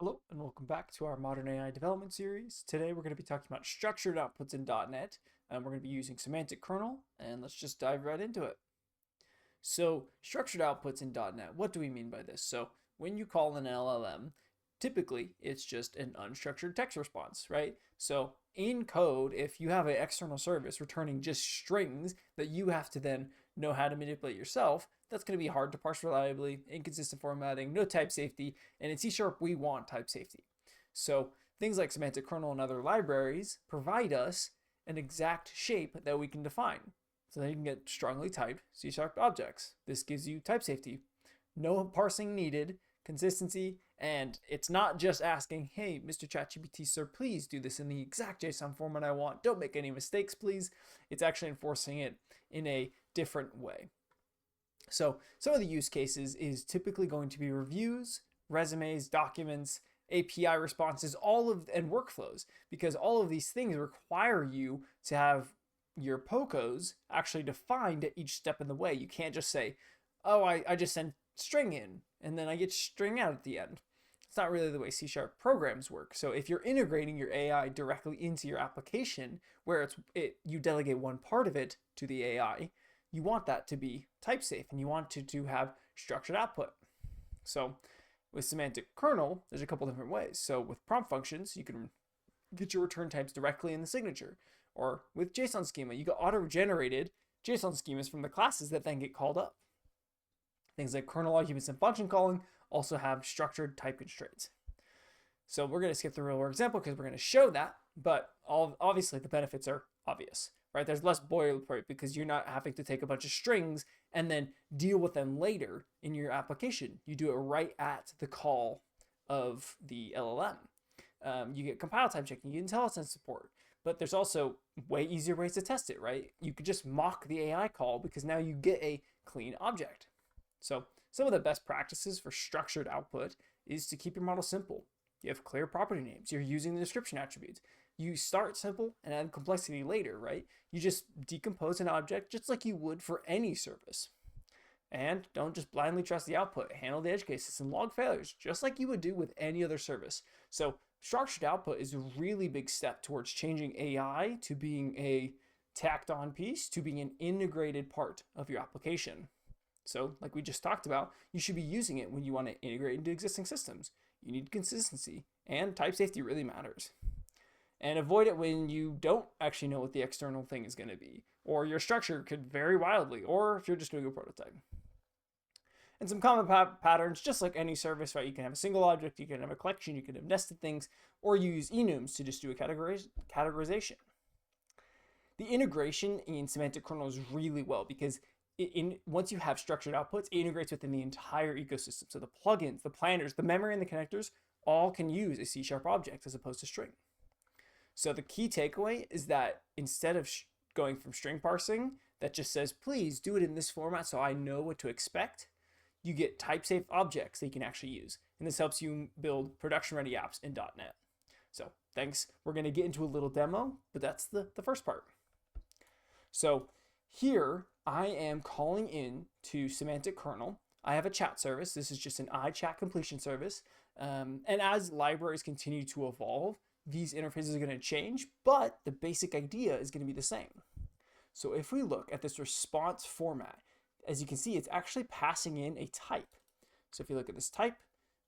Hello and welcome back to our Modern AI development series. Today we're going to be talking about structured outputs in .NET, and we're going to be using Semantic Kernel, and let's just dive right into it. So structured outputs in .NET, what do we mean by this? So when you call an LLM, typically it's just an unstructured text response, right? So in code, if you have an external service returning just strings that you have to then know how to manipulate yourself, that's going to be hard to parse reliably, inconsistent formatting, no type safety, and in C# we want type safety. So things like Semantic Kernel and other libraries provide us an exact shape that we can define. So then you can get strongly typed C# objects. This gives you type safety. No parsing needed, consistency, and it's not just asking, hey, Mr. ChatGPT, sir, please do this in the exact JSON format I want. Don't make any mistakes, please. It's actually enforcing it in a different way. So some of the use cases is typically going to be reviews, resumes, documents, API responses, and workflows, because all of these things require you to have your POCOs actually defined at each step in the way. You can't just say, oh, I just send string in and then I get string out at the end. It's not really the way C# programs work. So if you're integrating your AI directly into your application, where you delegate one part of it to the AI, you want that to be type safe and you want to have structured output. So with Semantic Kernel, there's a couple different ways. So with prompt functions, you can get your return types directly in the signature. Or with JSON schema, you get auto-generated JSON schemas from the classes that then get called up. Things like kernel arguments and function calling also have structured type constraints. So we're going to skip the real world example because we're going to show that, but obviously the benefits are obvious, right? There's less boilerplate because you're not having to take a bunch of strings and then deal with them later in your application. You do it right at the call of the LLM. You get compile time checking, you get IntelliSense support, but there's also way easier ways to test it, right? You could just mock the AI call because now you get a clean object. So some of the best practices for structured output is to keep your model simple. You have clear property names. You're using the description attributes. You start simple and add complexity later, right? You just decompose an object just like you would for any service. And don't just blindly trust the output. Handle the edge cases and log failures just like you would do with any other service. So structured output is a really big step towards changing AI to being a tacked on piece to being an integrated part of your application. So like we just talked about, you should be using it when you want to integrate into existing systems. You need consistency, and type safety really matters. And avoid it when you don't actually know what the external thing is going to be, or your structure could vary wildly, or if you're just doing a prototype. And some common patterns, just like any service, right? You can have a single object, you can have a collection, you can have nested things, or use enums to just do a categorization. The integration in Semantic Kernel is really well because once you have structured outputs, it integrates within the entire ecosystem. So the plugins, the planners, the memory, and the connectors all can use a C# object as opposed to string. So the key takeaway is that instead of going from string parsing that just says, please do it in this format so I know what to expect, you get type-safe objects that you can actually use. And this helps you build production-ready apps in .NET. So thanks. We're going to get into a little demo, but that's the first part. So here I am calling in to Semantic Kernel. I have a chat service. This is just an iChat completion service. And as libraries continue to evolve, these interfaces are going to change, but the basic idea is going to be the same. So if we look at this response format, as you can see, it's actually passing in a type. So if you look at this type,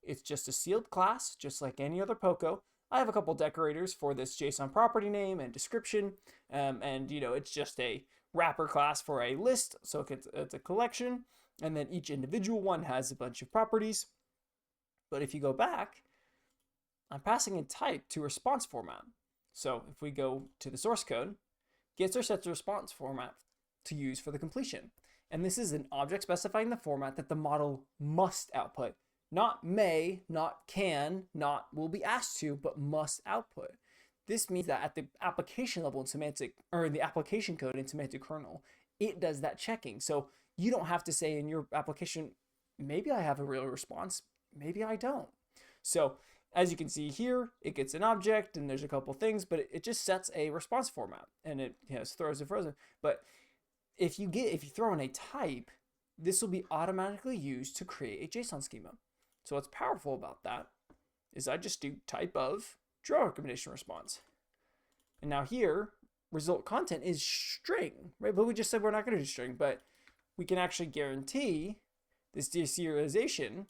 it's just a sealed class, just like any other POCO. I have a couple decorators for this JSON property name and description, and it's just a wrapper class for a list, so it's a collection, and then each individual one has a bunch of properties. But if you go back, I'm passing in type to response format. So if we go to the source code, gets or sets a response format to use for the completion. And this is an object specifying the format that the model must output. Not may, not can, not will be asked to, but must output. This means that at the application level in the application code in Semantic Kernel, it does that checking. So you don't have to say in your application, maybe I have a real response, maybe I don't. So as you can see here, it gets an object and there's a couple things, but it just sets a response format and it throws it frozen. But if you throw in a type, this will be automatically used to create a JSON schema. So what's powerful about that is I just do type of drill recommendation response. And now here, result content is string, right? But we just said we're not going to do string, but we can actually guarantee this deserialization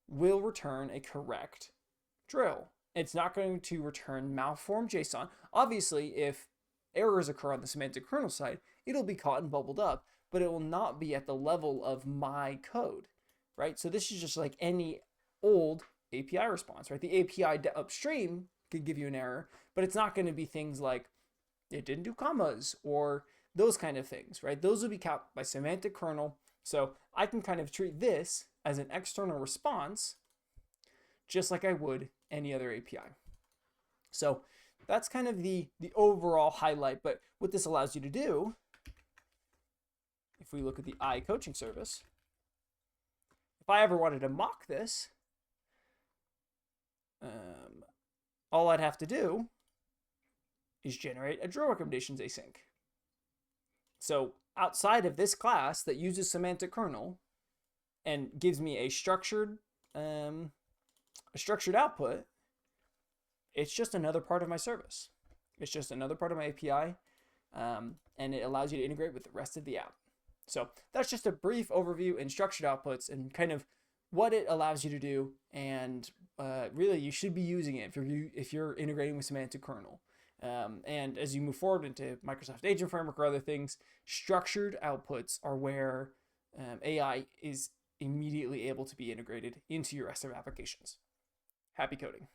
will return a correct drill. It's not going to return malformed JSON. Obviously, if errors occur on the semantic kernel side, it'll be caught and bubbled up, but it will not be at the level of my code, right? So this is just like any old API response, right? The API upstream could give you an error, but it's not going to be things like it didn't do commas or those kind of things, right? Those will be caught by semantic kernel. So I can kind of treat this as an external response, just like I would any other API. So that's kind of the overall highlight. But what this allows you to do, if we look at the I coaching service, if I ever wanted to mock this, all I'd have to do is generate a drill recommendations async. So outside of this class that uses semantic kernel and gives me a structured output, it's just another part of my service. It's just another part of my API, and it allows you to integrate with the rest of the app. So that's just a brief overview in structured outputs and kind of what it allows you to do. And really, you should be using it if you're integrating with semantic kernel. And as you move forward into Microsoft Agent Framework or other things, structured outputs are where AI is immediately able to be integrated into your rest of applications. Happy coding.